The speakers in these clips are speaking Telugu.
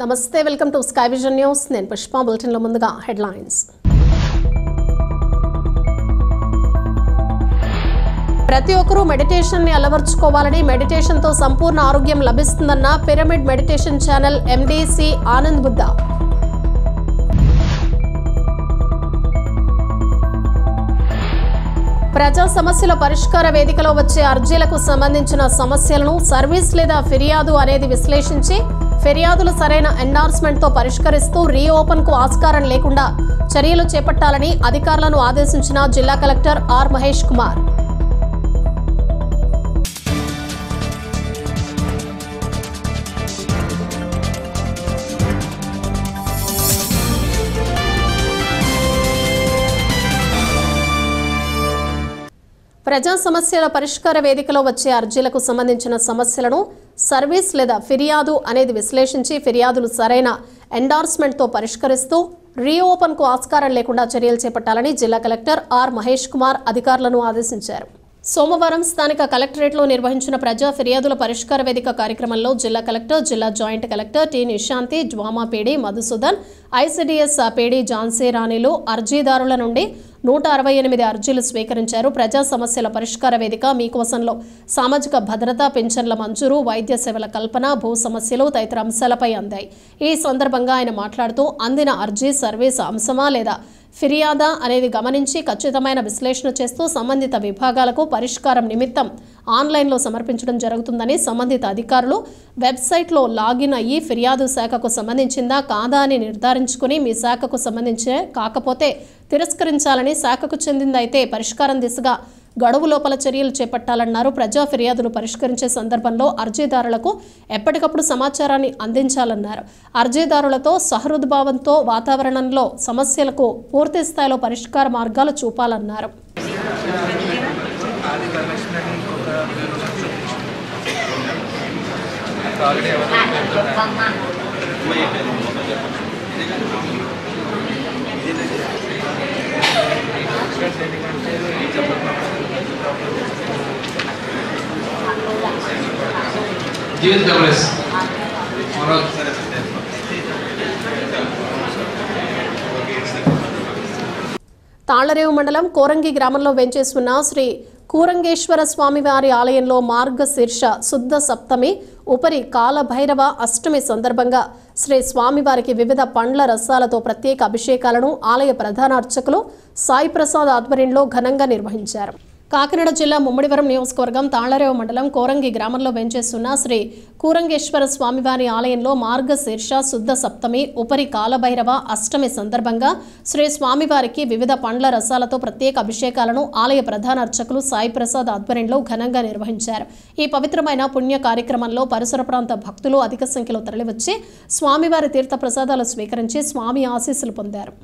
నమస్తే welcome to sky vision news నేను పుష్ప బులెటిన్ లో ముందుగా హెడ్లైన్స్ ప్రతి ఒక్కరూ మెడిటేషన్ ని అలవర్చుకోవాలని మెడిటేషన్ తో సంపూర్ణ ఆరోగ్యం లభిస్తుందన్న pyramid meditation channel MDC Anand Buddha ప్రజా సమస్యల పరిష్కార వేదికలో వచ్చే అర్జీలకు సంబంధించిన సమస్యలను సర్వీస్ లేదా ఫిర్యాదు అనేది విశ్లేషించి ఫిర్యాదులు సరైన ఎండార్స్మెంట్ తో పరిష్కరిస్తూ రీఓపెన్ కు ఆస్కారం లేకుండా చర్యలు చేపట్టాలని అధికారులను ఆదేశించిన జిల్లా కలెక్టర్ ఆర్ మహేష్ కుమార్. ప్రజా సమస్యల పరిష్కార వేదికలో వచ్చే అర్జీలకు సంబంధించిన సమస్యలను సర్వీస్ లేదా ఫిర్యాదు అనేది విశ్లేషించి ఫిర్యాదులు సరైన ఎండార్స్మెంట్ తో పరిష్కరిస్తూ రీఓపెన్ కు ఆస్కారం లేకుండా చర్యలు చేపట్టాలని జిల్లా కలెక్టర్ ఆర్ మహేష్ కుమార్ అధికారులను ఆదేశించారు. సోమవారం స్థానిక కలెక్టరేట్లో నిర్వహించిన ప్రజా ఫిర్యాదుల పరిష్కార వేదిక కార్యక్రమంలో జిల్లా కలెక్టర్, జిల్లా జాయింట్ కలెక్టర్ టి నిశాంతి, జ్వామా PD Madhusudan, ICDS PD Jhansi రాణిలు అర్జీదారుల నుండి 168 అర్జీలు స్వీకరించారు. ప్రజా సమస్యల పరిష్కార వేదిక మీకోసంలో సామాజిక భద్రత, పింఛన్ల మంజూరు, వైద్య సేవల కల్పన, భూ సమస్యలు తదితర అంశాలపై అందాయి. ఈ సందర్భంగా ఆయన మాట్లాడుతూ అందిన అర్జీ సర్వీస్ అంశమా లేదా ఫిర్యాదా అనేది గమనించి ఖచ్చితమైన విశ్లేషణ చేస్తూ సంబంధిత విభాగాలకు పరిష్కారం నిమిత్తం ఆన్లైన్లో సమర్పించడం జరుగుతుందని, సంబంధిత అధికారులు వెబ్సైట్లో లాగిన్ అయ్యి ఫిర్యాదు శాఖకు సంబంధించిందా కాదా అని నిర్ధారించుకుని మీ శాఖకు సంబంధించే కాకపోతే తిరస్కరించాలని, శాఖకు చెందిందైతే పరిష్కారం దిశగా గడువు లోపల చర్యలు చేపట్టాలన్నారు. ప్రజా ఫిర్యాదులు పరిష్కరించే సందర్భంలో అర్జీదారులకు ఎప్పటికప్పుడు సమాచారాన్ని అందించాలన్నారు. అర్జీదారులతో సహృద్భావంతో వాతావరణంలో సమస్యలకు పూర్తి స్థాయిలో పరిష్కార మార్గాలు చూపాలన్నారు. తాళ్లరేవు మండలం కోరంగి గ్రామంలో వెంచేస్తున్న శ్రీ కూరంగేశ్వర స్వామివారి ఆలయంలో మార్గశీర్ష శుద్ధ సప్తమి ఉపరి కాలభైరవ అష్టమి సందర్భంగా శ్రీ స్వామివారికి వివిధ పండ్ల రసాలతో ప్రత్యేక అభిషేకాలను ఆలయ ప్రధాన అర్చకులు సాయి ప్రసాద్ ఆధ్వర్యంలో ఘనంగా నిర్వహించారు. కాకినాడ జిల్లా ముమ్మడివరం నియోజకవర్గం తాళ్లరేవు మండలం కోరంగి గ్రామంలో వెంచేస్తున్న శ్రీ కూరంగేశ్వర స్వామివారి ఆలయంలో మార్గశీర్ష శుద్ధ సప్తమి ఉపరి కాలభైరవ అష్టమి సందర్భంగా శ్రీ స్వామివారికి వివిధ పండ్ల రసాలతో ప్రత్యేక అభిషేకాలను ఆలయ ప్రధాన అర్చకులు సాయి ప్రసాద్ ఆధ్వర్యంలో ఘనంగా నిర్వహించారు. ఈ పవిత్రమైన పుణ్య కార్యక్రమంలో పరిసర ప్రాంత భక్తులు అధిక సంఖ్యలో తరలివచ్చి స్వామివారి తీర్థ ప్రసాదాలు స్వీకరించి స్వామి ఆశీస్సులు పొందారు.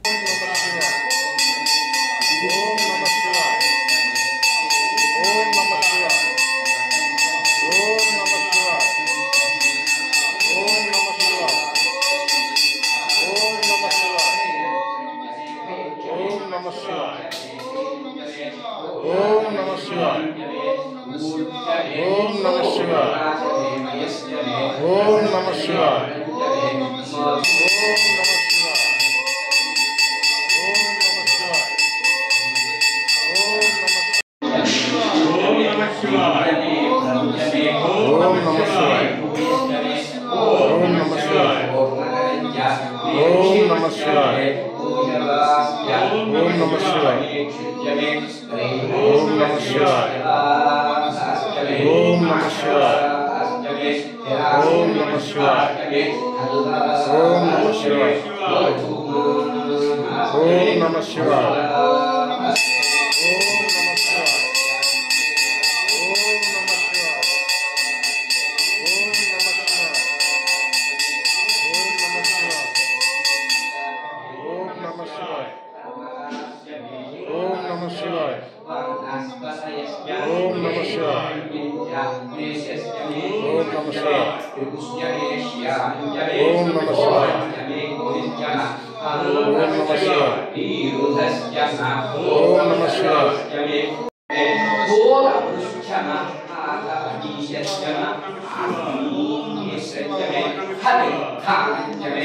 Hare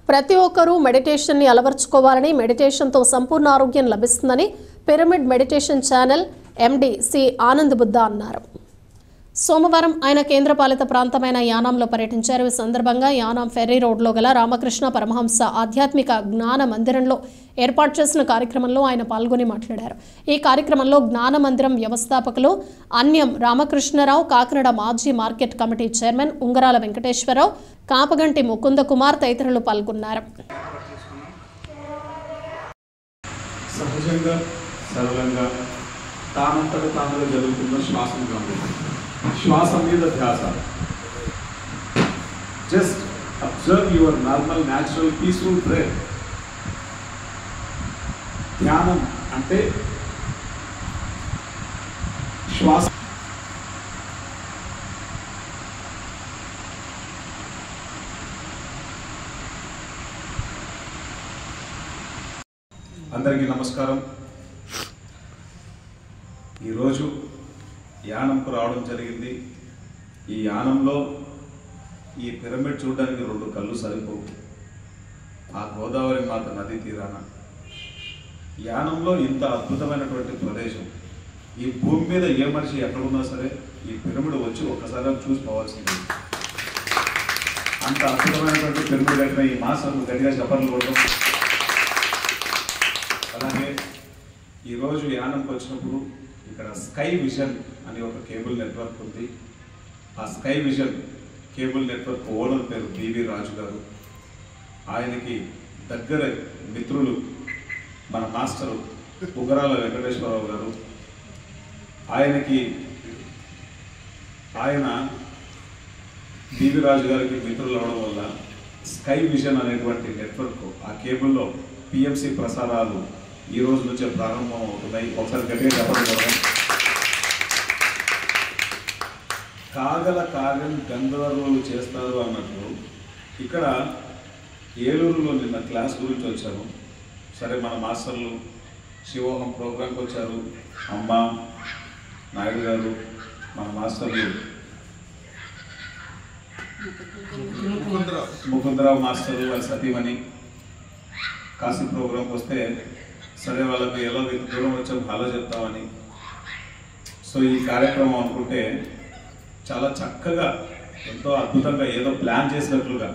ప్రతి ఒక్కరూ మెడిటేషన్ని అలవర్చుకోవాలని, మెడిటేషన్తో సంపూర్ణ ఆరోగ్యం లభిస్తుందని pyramid meditation channel MD C Anand Buddha అన్నారు. సోమవారం ఆయన కేంద్రపాలిత ప్రాంతమైన యానాంలో పర్యటించారు. ఈ సందర్భంగా యానాం ఫెర్రీ రోడ్లో గల రామకృష్ణ పరమహంస ఆధ్యాత్మిక జ్ఞాన మందిరంలో ఏర్పాటు చేసిన కార్యక్రమంలో ఆయన పాల్గొని మాట్లాడారు. ఈ కార్యక్రమంలో జ్ఞాన మందిరం వ్యవస్థాపకులు అన్యం రామకృష్ణరావు, కాకినాడ మాజీ మార్కెట్ కమిటీ చైర్మన్ ఉంగరాల వెంకటేశ్వరరావు, కాపగంటి ముకుంద కుమార్ తదితరులు పాల్గొన్నారు. సహజంగా సరళంగా తానంతట తానుగా జరుగుతున్న శ్వాసను గమనించండి. శ్వాస మీద ధ్యాస. Just observe your normal natural peaceful breath. ధ్యానం అంటే శ్వాస. అందరికీ నమస్కారం. ఈరోజు యానంకు రావడం జరిగింది. ఈ యానంలో ఈ పిరమిడ్ చూడడానికి 2 కళ్ళు సరిపోవు. ఆ గోదావరి మాత నది తీరాన యానంలో ఇంత అద్భుతమైనటువంటి ప్రదేశం, ఈ భూమి మీద ఏ మనిషి ఎక్కడున్నా సరే ఈ పిరమిడ్ వచ్చి ఒక్కసారి చూసి పోవాల్సింది. అంత అద్భుతమైనటువంటి పిరమిడ్ కట్టిన ఈ మాస్టర్లు గట్టిగా చప్పట్లు కొట్టడం. అలాగే ఈరోజు యానంకి వచ్చినప్పుడు ఇక్కడ స్కై విజన్ అని ఒక కేబుల్ నెట్వర్క్ ఉంది. ఆ sky vision cable network owner పేరు బివి రాజు గారు. ఆయనకి దగ్గర మిత్రులు మన మాస్టరు ఉంగరాల వెంకటేశ్వరరావు గారు. ఆయన బివి రాజు గారికి మిత్రులు అవడం వల్ల స్కై విజన్ అనేటువంటి నెట్వర్క్, ఆ కేబుల్లో పిఎంసి ప్రసారాలు ఈ రోజు నుంచే ప్రారంభం అవుతున్నాయి. ఒకసారి గట్టిగా చెప్పడం. కాగల కార్యం గంధర్వులు చేస్తారు అన్నట్లు ఇక్కడ ఏలూరులో నిన్న క్లాస్ గురించి వచ్చాను. సరే, మన మాస్టర్లు శివోహం ప్రోగ్రాంకి వచ్చారు. అమ్మ నాయుడు గారు, మన మాస్టర్లు ముకుందరావు మాస్టరు, వాళ్ళ సతీమణి కాశీ ప్రోగ్రాంకి వస్తే సరే వాళ్ళకి ఎలా దూరం వచ్చాం హలో చెప్తామని. సో ఈ కార్యక్రమం అనుకుంటే చాలా చక్కగా, ఎంతో అద్భుతంగా, ఏదో ప్లాన్ చేసినట్లుగా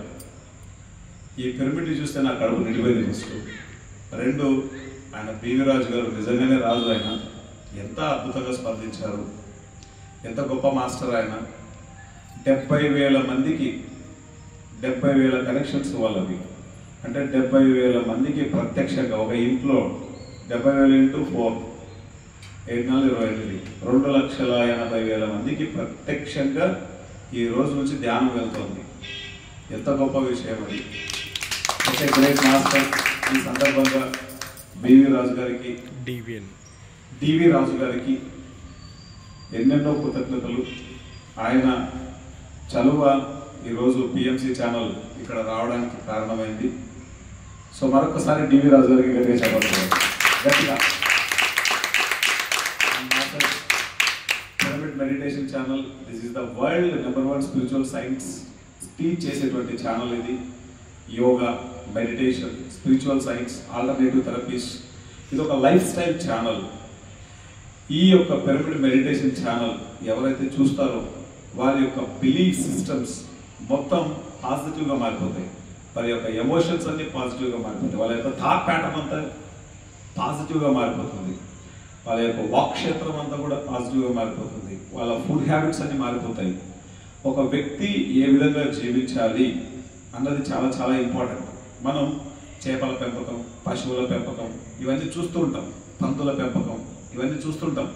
ఈ పిరమిడ్ని చూస్తే నా కడుపు నిండిపోయింది. ఫస్ట్ 2, ఆయన బివి రాజు గారు నిజంగానే రాజు. ఆయన ఎంత అద్భుతంగా స్పందించారు, ఎంత గొప్ప మాస్టర్ ఆయన. 70,000 మందికి 70,000 కనెక్షన్స్ వాళ్ళవి. అంటే 70,000 మందికి ప్రత్యక్షంగా ఒక ఇంట్లో 70,000 × 4 7,428 2,80,000 మందికి ప్రత్యక్షంగా ఈ రోజు నుంచి ధ్యానం వెళ్తుంది. ఎంత గొప్ప విషయం అది. Great master. ఈ సందర్భంగా డివి రాజు గారికి ఎన్నెన్నో కృతజ్ఞతలు. ఆయన చలువ ఈరోజు పిఎంసి ఛానల్ ఇక్కడ రావడానికి కారణమైంది. సో మరొకసారి డివి రాజు గారికి గట్టిగా చెప్పాలి. Pyramid meditation channel, this is the world #1 spiritual science teach చేసేటువంటి ఛానల్ ఇది. Yoga, meditation, spiritual science, alternative therapies, ఇది ఒక లైఫ్ స్టైల్ ఛానల్. ఈ యొక్క పిరమిడ్ మెడిటేషన్ ఛానల్ ఎవరైతే చూస్తారో వారి యొక్క బిలీఫ్ సిస్టమ్స్ మొత్తం పాజిటివ్గా మారిపోతాయి. వారి యొక్క ఎమోషన్స్ అన్ని పాజిటివ్గా మారిపోతాయి. వాళ్ళ యొక్క థాట్ ప్యాటర్న్ అంతా పాజిటివ్గా మారిపోతుంది. వాళ్ళ యొక్క వాక్క్షేత్రం అంతా కూడా పాజిటివ్గా మారిపోతుంది. వాళ్ళ ఫుడ్ హ్యాబిట్స్ అన్ని మారిపోతాయి. ఒక వ్యక్తి ఏ విధంగా జీవించాలి అన్నది చాలా చాలా ఇంపార్టెంట్. మనం చేపల పెంపకం, పశువుల పెంపకం ఇవన్నీ చూస్తూ ఉంటాం, పందుల పెంపకం ఇవన్నీ చూస్తుంటాం.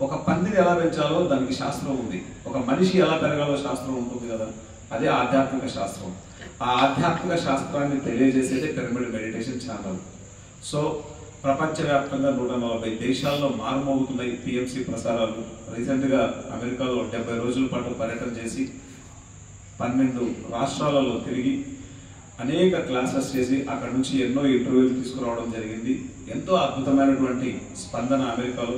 ఒక పందిని ఎలా పెంచాలో దానికి శాస్త్రం ఉంది. ఒక మనిషి ఎలా పెరగాలో శాస్త్రం ఉంటుంది కదా, అదే ఆధ్యాత్మిక శాస్త్రం. ఆ ఆధ్యాత్మిక శాస్త్రాన్ని తెలియజేసేదే పిరమిడ్ మెడిటేషన్ ఛానల్. సో ప్రపంచవ్యాప్తంగా 140 దేశాల్లో మారుమోగుతున్నాయి పిఎంసి ప్రసారాలు. రీసెంట్గా అమెరికాలో 70 రోజుల పాటు పర్యటన చేసి 12 రాష్ట్రాలలో తిరిగి అనేక క్లాసెస్ చేసి అక్కడ నుంచి ఎన్నో ఇంటర్వ్యూలు తీసుకురావడం జరిగింది. ఎంతో అద్భుతమైనటువంటి స్పందన అమెరికాలో.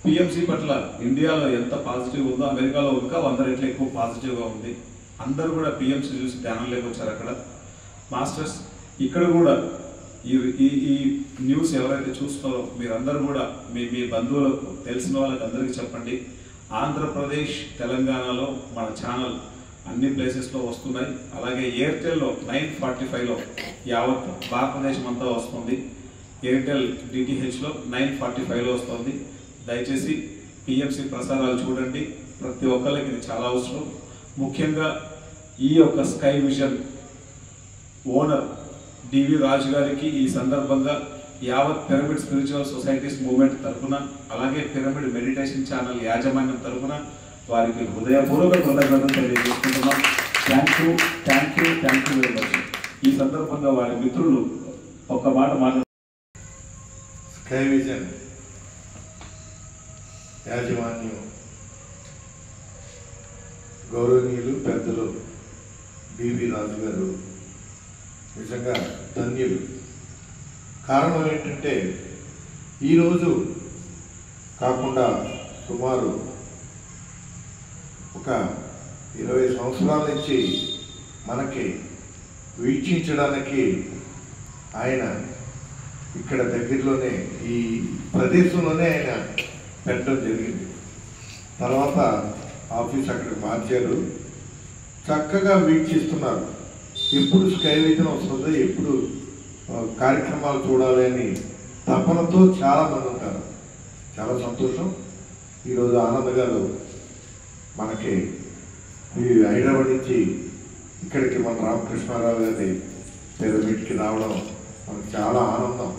పిఎంసి పట్ల ఇండియాలో ఎంత పాజిటివ్ ఉందో అమెరికాలో ఇంకా 100 రెట్లు ఎక్కువ పాజిటివ్గా ఉంది. అందరూ కూడా పిఎంసి చూసి ధ్యానంలోకి వచ్చారు అక్కడ. మాస్టర్స్ ఇక్కడ కూడా ఈ న్యూస్ ఎవరైతే చూస్తారో మీరందరూ కూడా మీ బంధువులకు తెలిసిన వాళ్ళకి అందరికీ చెప్పండి. ఆంధ్రప్రదేశ్, తెలంగాణలో మన ఛానల్ అన్ని ప్లేసెస్లో వస్తున్నాయి. అలాగే ఎయిర్టెల్లో 9:45లో యావత్ భారతదేశం అంతా వస్తుంది. ఎయిర్టెల్ డిటిహెచ్లో 9:45లో వస్తుంది. దయచేసి పిఎంసి ప్రసారాలు చూడండి. ప్రతి ఒక్కరికి ఇది చాలా అవసరం. ముఖ్యంగా ఈ యొక్క స్కై విజన్ ఓనర్ డివి రాజు గారికి ఈ సందర్భంగా యావత్ పిరమిడ్ స్పిరిచువల్ సొసైటీస్ మూవ్మెంట్ తరఫున, అలాగే పిరమిడ్ మెడిటేషన్ ఛానల్ యాజమాన్యం తరఫున వారికి హృదయపూర్వక కృతజ్ఞతలు తెలియజేసుకుంటున్నాం. Thank you very much. ఈ సందర్భంగా వారి మిత్రులు ఒక్క మాట స్కై విజన్ యాజమాన్యం గౌరవనీయులు పెద్దలు డివి రాజు గారు నిజంగా ధన్యులు. కారణం ఏంటంటే ఈరోజు కాకుండా సుమారు ఒక 20 సంవత్సరాల నుంచి మనకి వీక్షించడానికి ఆయన ఇక్కడ దగ్గరలోనే ఈ ప్రదేశంలోనే ఆయన పెట్టడం జరిగింది. తర్వాత ఆఫీస్ అక్కడికి మార్చారు. చక్కగా వీక్షిస్తున్నారు. ఎప్పుడు స్కై విజన్ వస్తుందో, ఎప్పుడు కార్యక్రమాలు చూడాలి అని తపనతో చాలామంది ఉంటారు. చాలా సంతోషం. ఈరోజు ఆనంద్ గారు మనకి ఈ హైదరాబాద్ నుంచి ఇక్కడికి మన రామకృష్ణారావు గారి పిరమిడ్కి రావడం మనకు చాలా ఆనందం.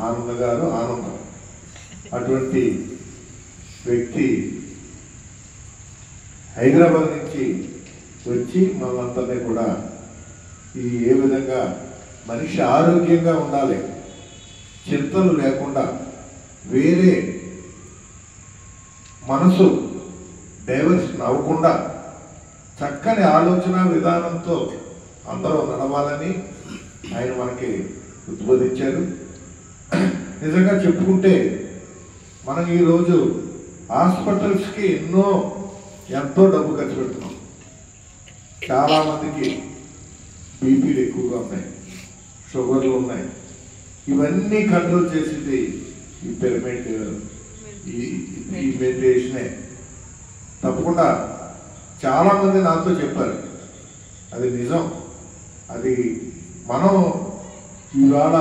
ఆనంద్ గారు ఆనందం. అటువంటి వ్యక్తి హైదరాబాద్ నుంచి వచ్చి మనందరినీ కూడా ఏ విధంగా మనిషి ఆరోగ్యంగా ఉండాలి, చింతలు లేకుండా, వేరే మనసు డైవర్షన్ అవ్వకుండా చక్కని ఆలోచన విధానంతో అందరూ నడవాలని ఆయన మనకి ఉద్బోధించారు. నిజంగా చెప్పుకుంటే మనం ఈరోజు హాస్పిటల్స్కి ఎంతో డబ్బు ఖర్చు పెడుతున్నాం. చాలామందికి బీపీలు ఎక్కువగా ఉన్నాయి, షుగర్లు ఉన్నాయి. ఇవన్నీ కంట్రోల్ చేసేది ఈ పిరమిడ్, ఈ మెడిటేషనే. తప్పకుండా చాలామంది నాతో చెప్పారు, అది నిజం. అది మనం ఇవాళ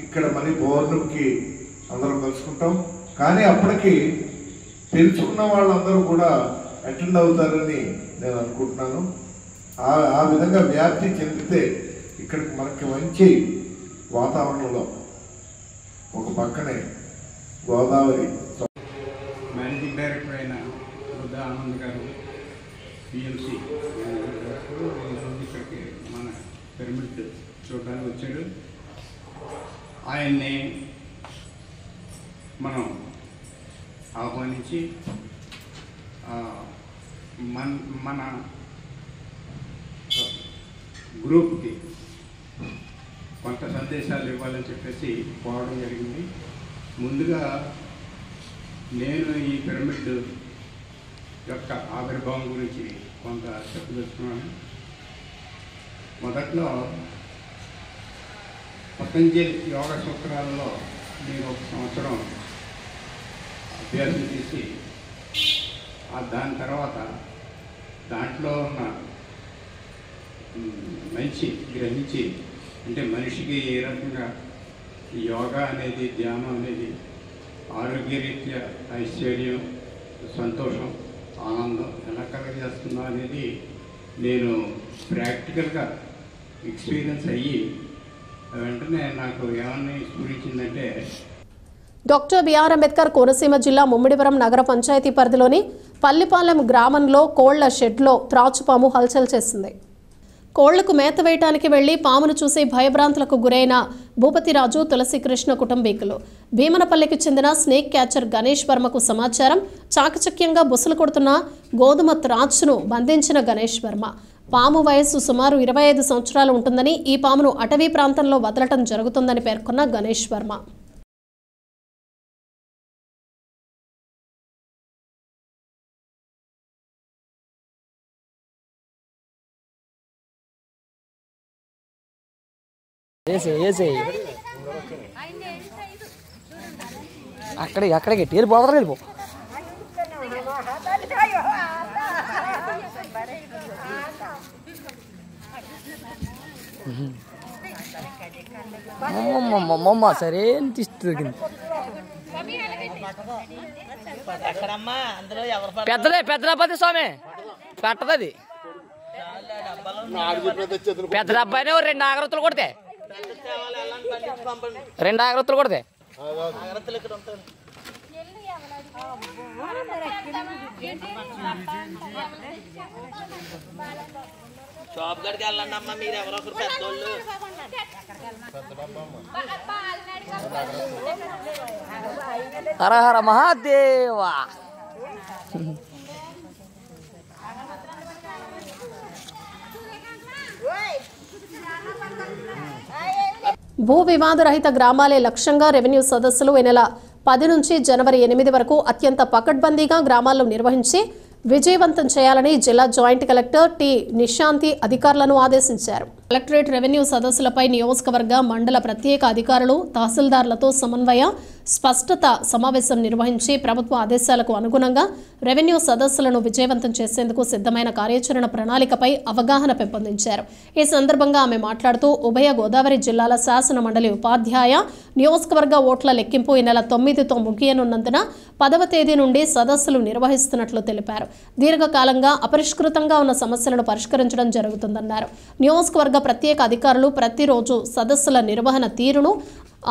ఇక్కడ మరి పౌర్ణమికి అందరం కలుసుకుంటాం, కానీ అప్పటికి తెలుసుకున్న వాళ్ళందరూ కూడా అటెండ్ అవుతారని నేను అనుకుంటున్నాను. ఆ విధంగా వ్యాప్తి చెందితే ఇక్కడికి మనకి మంచి వాతావరణంలో ఒక పక్కనే గోదావరి. మేనేజింగ్ డైరెక్టర్ అయిన బుద్ధ ఆనంద్ గారు పిఎంసి ఇక్కడికి మన పిరమిడ్ చూడడానికి వచ్చాడు. ఆయన్ని మనం ఆహ్వానించి మన గ్రూప్కి కొంత సందేశాలు ఇవ్వాలని చెప్పేసి పోవడం జరిగింది. ముందుగా నేను ఈ పిరమిడ్ యొక్క ఆవిర్భావం గురించి కొంత చెప్పదలుచుకున్నాను. మొదట్లో పతంజలి యోగ సూత్రాలలో నేను 1 సంవత్సరం అభ్యాసం చేసి దాని తర్వాత దాంట్లో ఉన్న మంచి గ్రహించి, అంటే మనిషికి ఏ రకంగా యోగా అనేది, ధ్యానం అనేది ఆరోగ్యరీత్యా ఐశ్వర్యం, సంతోషం, ఆనందం ఎలా కలగజేస్తుందో అనేది నేను ప్రాక్టికల్గా ఎక్స్పీరియన్స్ అయ్యి వెంటనే నాకు ఏమన్నా స్ఫురించిందంటే, డాక్టర్ బిఆర్ అంబేద్కర్ కోనసీమ జిల్లా ముమ్మిడివరం నగర పంచాయతీ పరిధిలోని పల్లిపాలెం గ్రామంలో కోళ్ల షెడ్లో త్రాచుపాము హల్చల్ చేసింది. కోళ్లకు మేత వేయటానికి వెళ్లి పామును చూసి భయభ్రాంతులకు గురైన భూపతిరాజు, తులసికృష్ణ కుటుంబీకులు. భీమనపల్లికి చెందిన స్నేక్ క్యాచర్ గణేష్ వర్మకు సమాచారం. చాకచక్యంగా బుసలు కొడుతున్న గోధుమ త్రాచును బంధించిన గణేష్ వర్మ. పాము వయస్సు సుమారు 25 సంవత్సరాలు ఉంటుందని, ఈ పామును అటవీ ప్రాంతంలో వదలటం జరుగుతుందని పేర్కొన్న గణేష్ వర్మ. అక్కడికి టీరు పోతారు వెళ్ళిపో. అమ్మమ్మ సరే తీస్తుంది. పెద్దలపతి స్వామి పెట్టదది. పెద్ద డబ్బాయినే 2 ఆగరత్తులు కొడితే 2 ఆగరత్తులు కొడితే షాప్ గడికి వెళ్ళండి అమ్మ, మీరు ఎవరో ఒకరు పెద్దోళ్ళు. హర హర మహాదేవా. భూ వివాదరహిత గ్రామాలే లక్ష్యంగా రెవెన్యూ సదస్సులు ఈ నెల 10 నుంచి జనవరి 8 వరకు అత్యంత పకడ్బందీగా గ్రామాల్లో నిర్వహించి విజయవంతం చేయాలని జిల్లా జాయింట్ కలెక్టర్ టి నిశాంతి అధికారులను ఆదేశించారు. కలెక్టరేట్ రెవెన్యూ సదస్సులపై నియోజకవర్గ, మండల ప్రత్యేక అధికారులు, తహసీల్దార్లతో సమన్వయ స్పష్టత సమావేశం నిర్వహించి ప్రభుత్వ ఆదేశాలకు అనుగుణంగా రెవెన్యూ సదస్సులను విజయవంతం చేసేందుకు సిద్ధమైన కార్యాచరణ ప్రణాళికపై అవగాహన పెంపొందించారు. ఈ సందర్భంగా ఆమె మాట్లాడుతూ ఉభయ గోదావరి జిల్లాల శాసన మండలి ఉపాధ్యాయ నియోజకవర్గ ఓట్ల లెక్కింపు ఈ నెల 9తో ముగియనున్నందున 10వ తేదీ నుండి సదస్సులు నిర్వహిస్తున్నట్లు తెలిపారు. దీర్ఘకాలంగా అపరిష్కృతంగా ఉన్న సమస్యలను పరిష్కరించడం జరుగుతుందన్నారు. నియోజకవర్గ ప్రత్యేక అధికారులు ప్రతిరోజు సదస్సుల నిర్వహణ తీరును,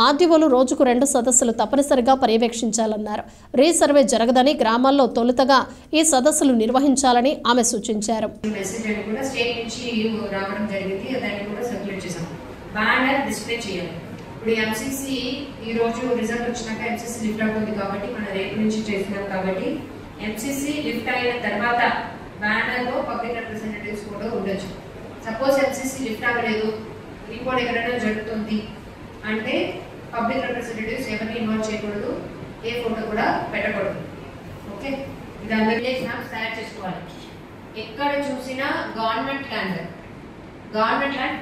ఆర్డీఓలు రోజుకు 2 సదస్సులు తప్పనిసరిగా పర్యవేక్షించాలన్నారు. రీసర్వే జరగదని, గ్రామాల్లో తొలుతగా ఈ సదస్సులు నిర్వహించాలని ఆమె సూచించారు. ఇప్పుడు ఎంసీసీ ఈ రోజు రిజల్ట్ వచ్చినాక ఎంసీసీ లిఫ్ట్ అవుతుంది కాబట్టి మన రేపు నుంచి చేస్తున్నాం కాబట్టి ఎంసీసీ లిఫ్ట్ అయిన తర్వాత బ్యానర్ లో పబ్లిక్ రిప్రజెంటేటివ్స్ కూడా ఉండొచ్చు. సపోజ్ ఎంసీసీ లిఫ్ట్ అవ్వలేదు, ఇంకోటి ఎక్కడైనా జరుగుతుంది అంటే పబ్లిక్ రిప్రజెంటేటివ్స్ ఎవరిని ఇన్వాల్వ్ చేయకూడదు, ఏ ఫోటో కూడా పెట్టకూడదు. ఓకే, ఇది అందరూ విలేజ్ మ్యాప్స్ తయారు చేసుకోవాలి. ఎక్కడ చూసినా గవర్నమెంట్ ల్యాండ్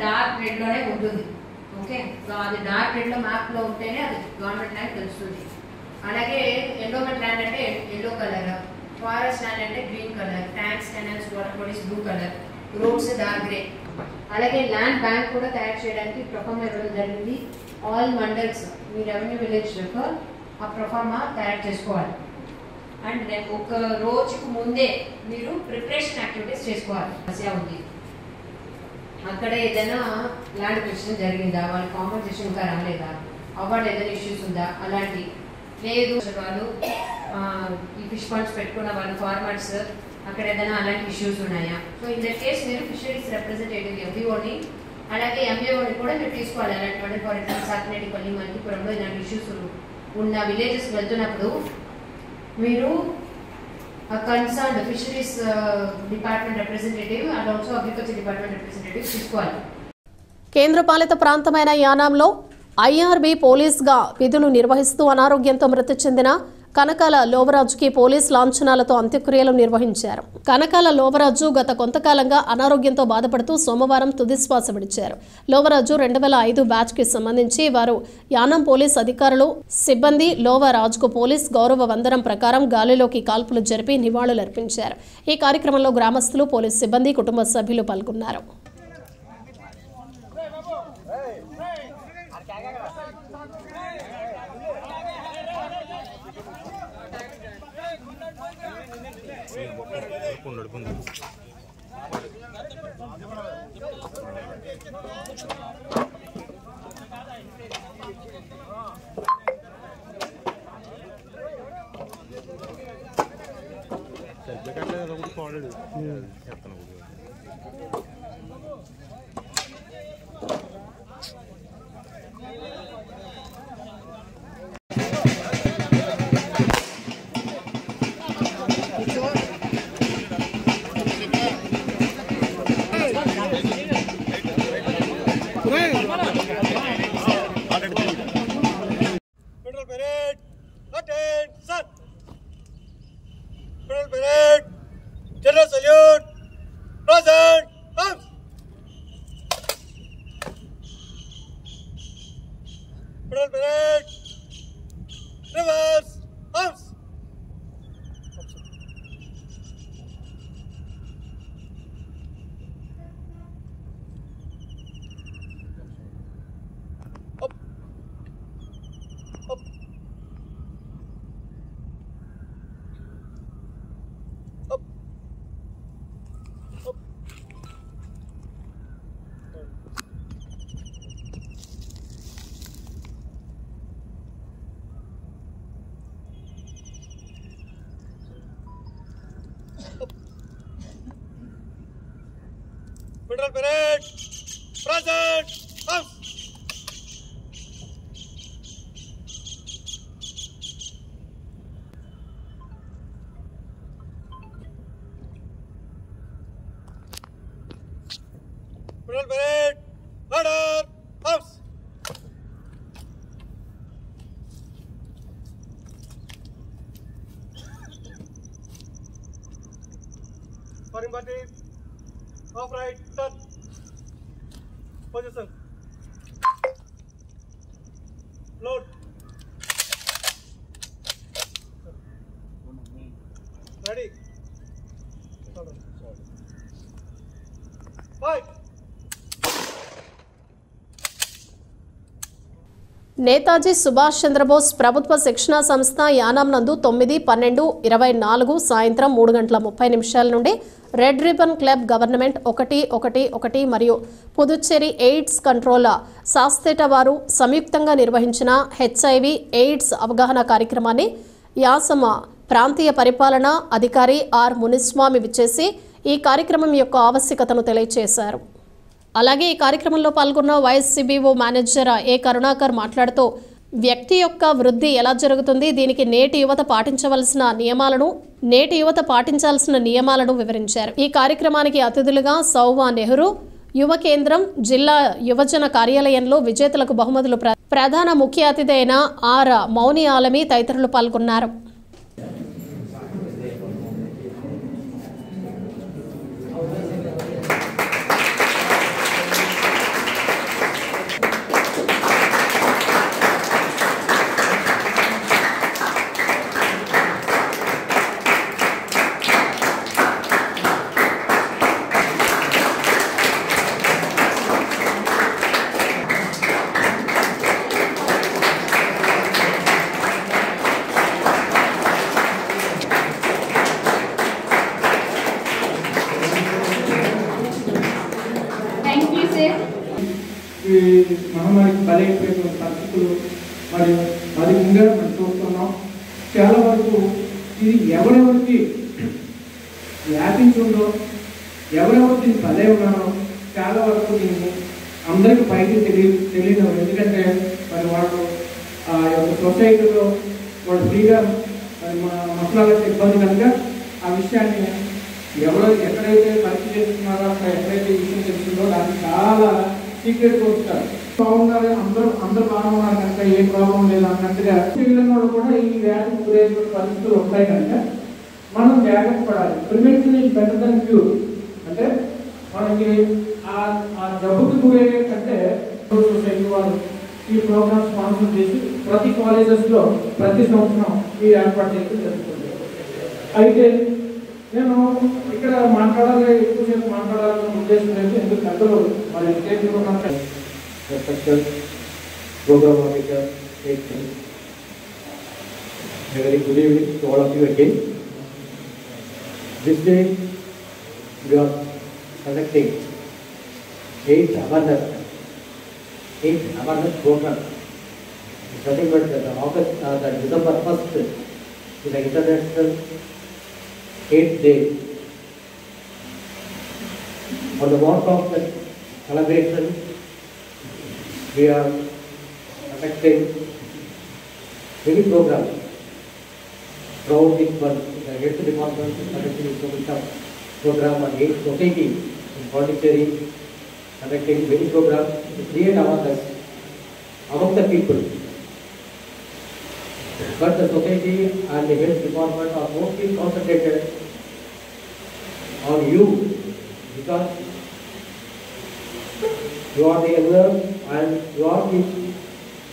డార్క్ రెడ్ లోనే ఉంటుంది. ఓకే, సో అది డార్క్ రెడ్ లో మ్యాప్ లో ఉంటేనే అది గవర్నమెంట్ ల్యాండ్ తెలుస్తుంది. అలాగే ఎండోమెంట్ ల్యాండ్ అంటే ఎల్లో కలర్, ఫారెస్ట్ ల్యాండ్ అంటే green colour, tanks, canals, water bodies blue colour, roads dark grey. అలాగే ల్యాండ్ బ్యాంక్ కూడా తయారు చేయడానికి ప్రొఫార్మా ఇవ్వడం జరిగింది. ఆల్ మండల్స్ మీ రెవెన్యూ విలేజ్ యొక్క ఆ ప్రొఫార్మా తయారు చేసుకోవాలి. అండ్ ఒక రోజుకు ముందే మీరు ప్రిపరేషన్ యాక్టివిటీస్ చేసుకోవాలి. సమస్య ఉంది, అక్కడ ఏదైనా ల్యాండ్ క్వశ్చన్ జరిగిందా, వాళ్ళ కాంపన్సేషన్ ఇంకా రాలేదా, అవార్డు ఏదైనా ఇష్యూస్ ఉందా, అలాంటి లేదు వాళ్ళు ఈ ఫిష్ పాండ్స్ పెట్టుకున్న వాళ్ళ ఫార్మర్స్ అక్కడ ఏదైనా అలాంటి ఇష్యూస్ ఉన్నాయా. సో ఇన్ దట్ కేస్ మీరు ఫిషరీస్ రిప్రజెంటేటివ్ ఎంపీఓని అలాగే ఎంఏఓని కూడా మీరు తీసుకోవాలి. అలాంటి ఫర్ ఎగ్జాంపుల్ సాకినేటిపల్లి, మల్లిపురంలో ఇలాంటి ఇష్యూస్ ఉన్న విలేజెస్ వెళ్తున్నప్పుడు మీరు concerned fisheries department representative and also agriculture department representative తీసుకోవాలి. కేంద్రపాలిత ప్రాంతమైన యానాంలో ఐఆర్బీ పోలీస్గా విధులు నిర్వహిస్తూ అనారోగ్యంతో మృతి చెందిన కనకాల లోవరాజుకి పోలీస్ లాంఛనాలతో అంత్యక్రియలు నిర్వహించారు. కనకాల లోవరాజు గత కొంతకాలంగా అనారోగ్యంతో బాధపడుతూ సోమవారం తుదిశ్వాస విడిచారు. లోవరాజు 2005 బ్యాచ్కి సంబంధించి వారు యానం పోలీస్ అధికారులు సిబ్బంది లోవరాజుకు పోలీస్ గౌరవ వందనం ప్రకారం గాలిలోకి కాల్పులు జరిపి నివాళులర్పించారు. ఈ కార్యక్రమంలో గ్రామస్తులు, పోలీస్ సిబ్బంది, కుటుంబ సభ్యులు పాల్గొన్నారు. Federal Parade, present, arms. Federal Parade, order, arms. Firing party. Off right, turn. Position. Load. Ready. Fight. Netaji Subhash Chandrabose ప్రభుత్వ శిక్షణా సంస్థ యానాం నందు 9/12/24 సాయంత్రం 3:30 నుండి రెడ్ రిబన్ క్లబ్ గవర్నమెంట్ 111 మరియు పుదుచ్చేరి ఎయిడ్స్ కంట్రోల్ శాస్తేట వారు సంయుక్తంగా నిర్వహించిన హెచ్ఐవి ఎయిడ్స్ అవగాహన కార్యక్రమాన్ని యాసమ ప్రాంతీయ పరిపాలన అధికారి ఆర్ మునిస్వామి విచ్చేసి ఈ కార్యక్రమం యొక్క ఆవశ్యకతను తెలియజేశారు. అలాగే ఈ కార్యక్రమంలో పాల్గొన్న వైఎస్సీబీఓ మేనేజర్ ఏ కరుణాకర్ మాట్లాడుతూ వ్యక్తి యొక్క వృద్ధి ఎలా జరుగుతుంది, దీనికి నేటి యువత పాటించాల్సిన నియమాలను వివరించారు. ఈ కార్యక్రమానికి అతిథులుగా సౌవా నెహ్రూ యువ కేంద్రం జిల్లా యువజన కార్యాలయంలో విజేతలకు బహుమతులు ప్రధాన ముఖ్య అతిథి అయిన ఆర్ మౌని ఆలమి తదితరులు పాల్గొన్నారు. మహమ్మారికి బలైపోయిన పరిస్థితులు మరియు అది ముందే మనం చూస్తున్నాం. చాలా వరకు ఇది ఎవరెవరికి వ్యాపించిందో, ఎవరెవరు దీన్ని బలై ఉన్నారో చాలా వరకు దీన్ని అందరికీ పైకి తెలియదు. ఎందుకంటే మరి వాళ్ళు ఆ యొక్క సొసైటీలో వాళ్ళు ఫ్రీగా మరి మసాలాలకు ఇబ్బంది కనుక ఆ విషయాన్ని ఎవరో ఎక్కడైతే పరీక్ష చేస్తున్నారో అక్కడ ఎక్కడైతే విషయం తెలుస్తుందో దాన్ని చాలా సీక్రెట్గా ఉంచుతారు. బాగున్నారు, అందరూ బాగున్నారు కనుక ఏ ప్రాబ్లం లేదు అన్నట్టుగా విధంగా కూడా ఈ వ్యాధి గురైన పరిస్థితులు ఉంటాయి కనుక మనం జాగ్రత్త పడాలి. Prevention is better then cure. అంటే మనకి ఆ జబ్బుకి గురయ్యే కంటే సొసైటీ వాళ్ళు ఈ ప్రోగ్రామ్ స్పాన్సర్ చేసి ప్రతి కాలేజెస్లో ప్రతి సంవత్సరం ఈ ఏర్పాటు చేయడం జరుగుతుంది. అయితే నేను ఇక్కడ ఎక్కువసేపు మాట్లాడాలన్న ఉద్దేశం లేదు. ఎందుకు పెద్దలు మరి స్టేజ్లో ఉన్న respected program officer, a very good evening to all of you again. This day we are conducting 8th awareness program. Nothing but the December 1st is the International AIDS Day. On the mark of the celebration, we are conducting many programs throughout this month. The Health Department is conducting a program on AIDS Society in Pondicherry, conducting many programs to create awareness among the people. But the society and the Health Department are mostly concentrated on you because you are the younger and you are the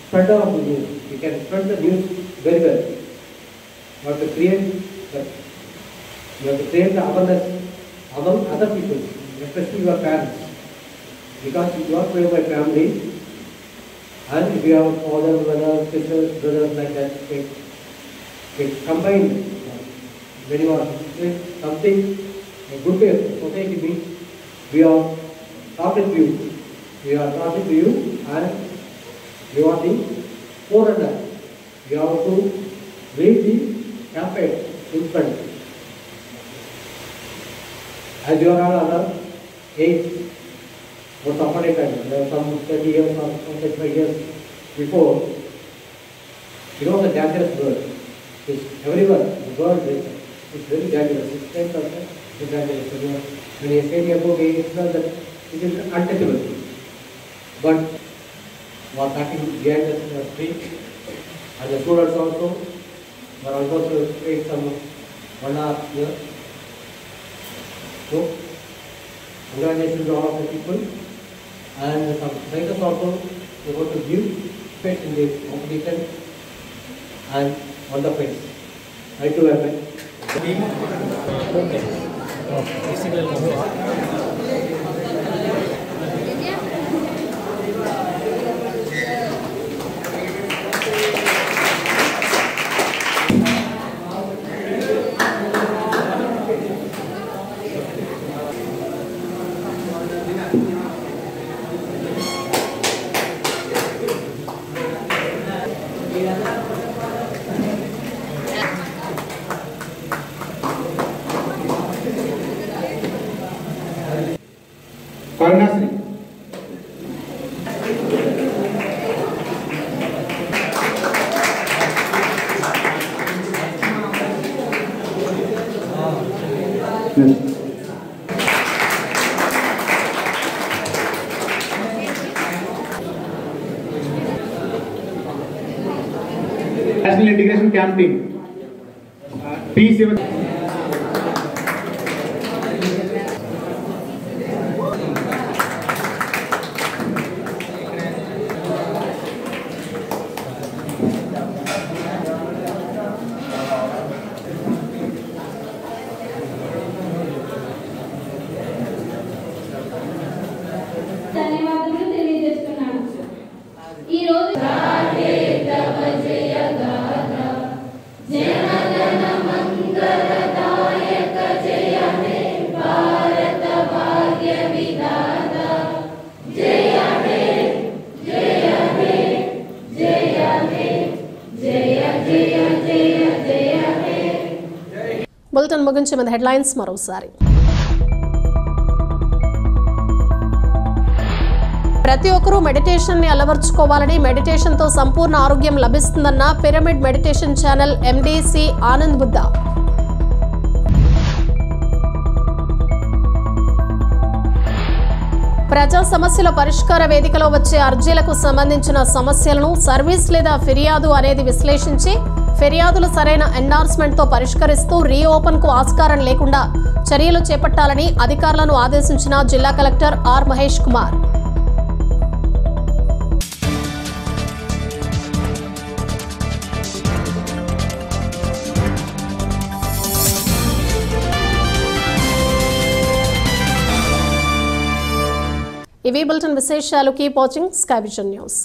spreader of the news. You can spread the news very well. You have to create the awareness among other people, especially your parents. Because you are from my family and if you have father, mother, sisters, brothers like that, it combined when you are doing something, a good way society means we are talking to you. We are talking to you and you are the forerunner. You have to lead the campaign in front. As you are all aware, AIDS was operated some 30 years or 25 years before. It was a dangerous word. It's everywhere. The word is very dangerous. It's 10% is dangerous. When you say about AIDS, that it is untouchable. But was happening behind the street and the students also were also paid some 1.5 years. So, congratulations to all of the people and some scientists also they want to give space in the competition and on the face. I too have Karnasri. National Integration Camp Team. P7. ధన్యవాదాలు తెలియజేస్తున్నాను. ఈ రోజు బులెటిన్ ముగించే ముందు హెడ్లైన్స్ మరోసారి. ప్రతి ఒక్కరూ మెడిటేషన్ ని అలవర్చుకోవాలని, మెడిటేషన్ తో సంపూర్ణ ఆరోగ్యం లభిస్తుందన్న pyramid meditation channel MD C Anand Buddha. ప్రజా సమస్యల పరిష్కార వేదికలో వచ్చే అర్జీలకు సంబంధించిన సమస్యలను సర్వీస్ లేదా ఫిర్యాదు అనేది విశ్లేషించి ఫిర్యాదులు సరైన ఎండార్స్మెంట్తో పరిష్కరిస్తూ రీఓపెన్ కు ఆస్కారం లేకుండా చర్యలు చేపట్టాలని అధికారులను ఆదేశించిన జిల్లా కలెక్టర్ ఆర్ మహేష్ కుమార్. ఇవి బులెటిన్ విశేషాలు. Keep watching sky vision news.